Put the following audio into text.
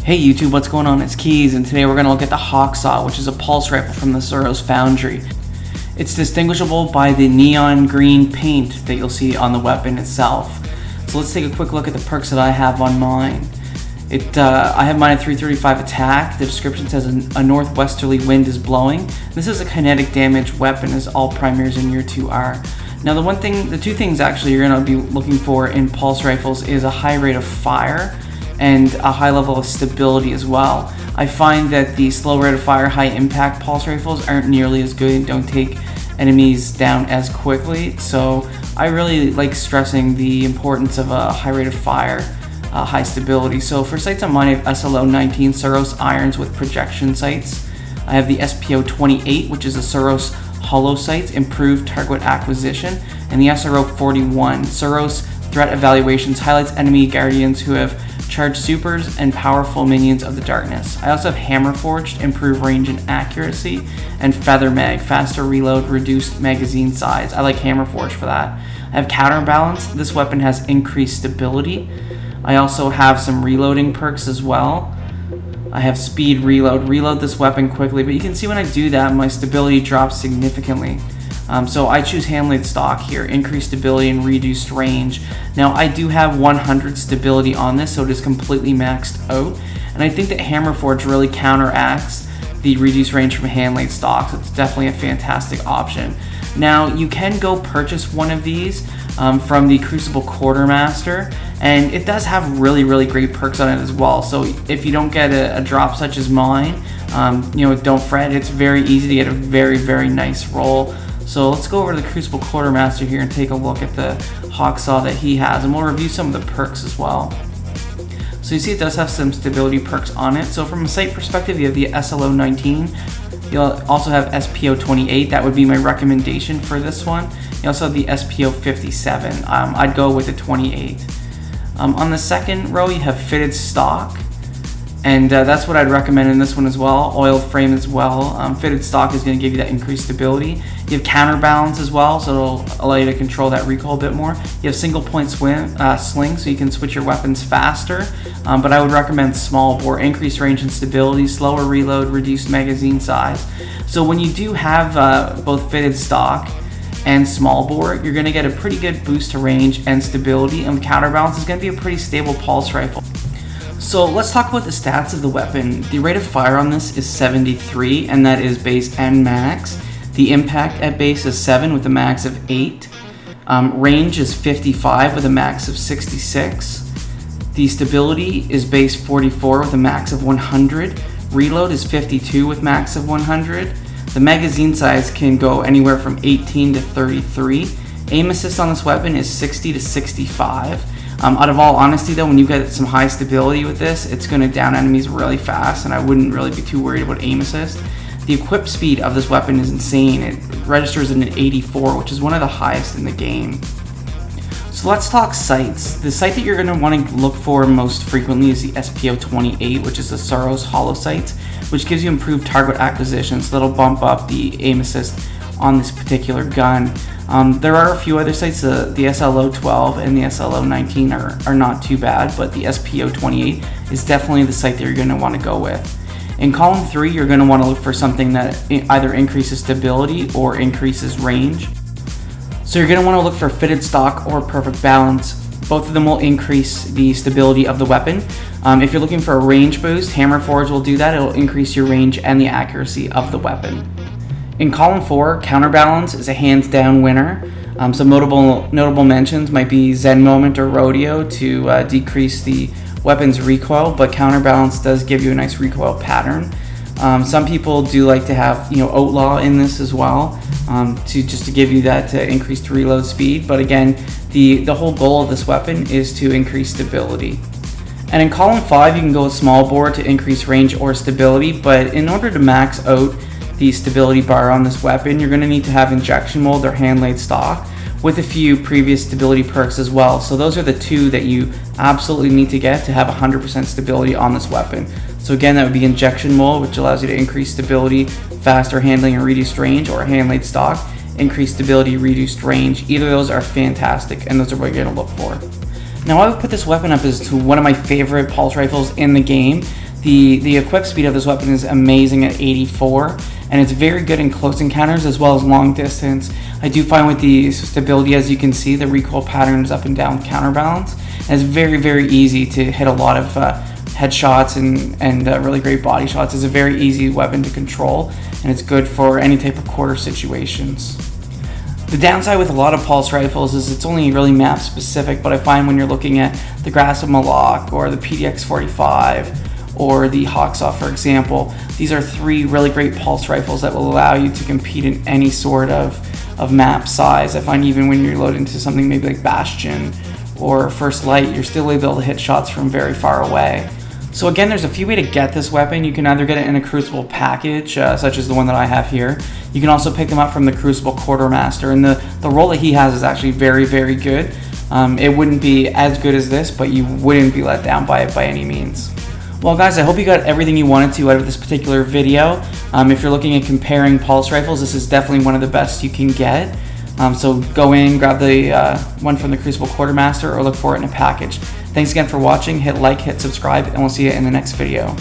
Hey YouTube, what's going on? It's Keys, and today we're going to look at the Hawksaw, which is a pulse rifle from the Soros Foundry. It's distinguishable by the neon green paint that you'll see on the weapon itself. So let's take a quick look at the perks that I have on mine. I have mine at 335 attack. The description says a northwesterly wind is blowing. This is a kinetic damage weapon, as all primaries in year 2 are. Now the two things actually you're going to be looking for in pulse rifles is a high rate of fire and a high level of stability as well. I find that the slow rate of fire, high impact pulse rifles aren't nearly as good and don't take enemies down as quickly. So I really like stressing the importance of a high rate of fire, high stability. So for sights on mine, I have SLO-19 Soros irons with projection sights. I have the SPO-28, which is a Soros hollow sights, improved target acquisition, and the SRO-41 Soros threat evaluations highlights enemy guardians who have charged supers and powerful minions of the darkness. I also have Hammer Forged, improved range and accuracy, and Feather Mag, faster reload, reduced magazine size. I like Hammer Forged for that. I have Counterbalance. This weapon has increased stability. I also have some reloading perks as well. I have Speed Reload. Reload this weapon quickly, but you can see when I do that, my stability drops significantly. So I choose Handlaid Stock here, increased stability and reduced range. Now I do have 100 stability on this, so it is completely maxed out. And I think that Hammer Forge really counteracts the reduced range from Handlaid Stock, so it's definitely a fantastic option. Now you can go purchase one of these from the Crucible Quartermaster, and it does have really great perks on it as well. So if you don't get a drop such as mine, don't fret. It's very easy to get a very nice roll. So let's go over to the Crucible Quartermaster here and take a look at the Hawksaw that he has, and we'll review some of the perks as well. So you see it does have some stability perks on it. So from a sight perspective, you have the SLO-19. You'll also have SPO-28. That would be my recommendation for this one. You also have the SPO-57. I'd go with the 28. On the second row, you have Fitted Stock. And that's what I'd recommend in this one as well. Oiled frame as well. Fitted stock is going to give you that increased stability. You have Counterbalance as well, so it'll allow you to control that recoil a bit more. You have single point sling, so you can switch your weapons faster. But I would recommend small bore, increased range and stability, slower reload, reduced magazine size. So when you do have both fitted stock and small bore, you're going to get a pretty good boost to range and stability. And Counterbalance is going to be a pretty stable pulse rifle. So let's talk about the stats of the weapon. The rate of fire on this is 73, and that is base and max. The impact at base is 7 with a max of 8. Range is 55 with a max of 66. The stability is base 44 with a max of 100. Reload is 52 with max of 100. The magazine size can go anywhere from 18 to 33. Aim assist on this weapon is 60 to 65. Out of all honesty though, when you get some high stability with this, it's going to down enemies really fast, and I wouldn't really be too worried about aim assist. The equip speed of this weapon is insane. It registers in an 84, which is one of the highest in the game. So let's talk sights. The sight that you're going to want to look for most frequently is the SPO-28, which is the Soros hollow sights, which gives you improved target acquisition, so that'll bump up the aim assist on this particular gun. There are a few other sights. The SLO-12 and the SLO-19 are not too bad, but the SPO-28 is definitely the sight that you're going to want to go with. In column 3, you're going to want to look for something that either increases stability or increases range. So you're going to want to look for fitted stock or perfect balance. Both of them will increase the stability of the weapon. If you're looking for a range boost, Hammer Forge will do that. It'll increase your range and the accuracy of the weapon. In column 4, Counterbalance is a hands down winner. Some notable mentions might be Zen Moment or Rodeo to decrease the weapon's recoil, but Counterbalance does give you a nice recoil pattern. Some people do like to have Outlaw in this as well, to give you that increased reload speed. But again, the whole goal of this weapon is to increase stability. And in column 5, you can go with small bore to increase range or stability, but in order to max out the stability bar on this weapon, you're going to need to have injection mold or hand-laid stock with a few previous stability perks as well. So those are the two that you absolutely need to get to have 100% stability on this weapon. So again, that would be injection mold, which allows you to increase stability, faster handling and reduced range, or hand-laid stock, increased stability, reduced range. Either of those are fantastic, and those are what you're going to look for. Now I would put this weapon up as to one of my favorite pulse rifles in the game. The equip speed of this weapon is amazing at 84, and it's very good in close encounters as well as long distance. I do find with the stability, as you can see, the recoil patterns up and down with counterbalance, and it's very easy to hit a lot of headshots and really great body shots. It's a very easy weapon to control, and it's good for any type of quarter situations. The downside with a lot of pulse rifles is it's only really map specific, but I find when you're looking at the Grasp of Malak or the PDX-45 or the Hawksaw, for example, these are three really great pulse rifles that will allow you to compete in any sort of map size. I find even when you're loaded into something maybe like Bastion or First Light, you're still able to hit shots from very far away. So again, there's a few ways to get this weapon. You can either get it in a Crucible package, such as the one that I have here. You can also pick them up from the Crucible Quartermaster, and the roll that he has is actually very good. It wouldn't be as good as this, but you wouldn't be let down by it by any means. Well guys, I hope you got everything you wanted to out of this particular video. If you're looking at comparing pulse rifles, this is definitely one of the best you can get. So go in, grab the one from the Crucible Quartermaster, or look for it in a package. Thanks again for watching. Hit like, hit subscribe, and we'll see you in the next video.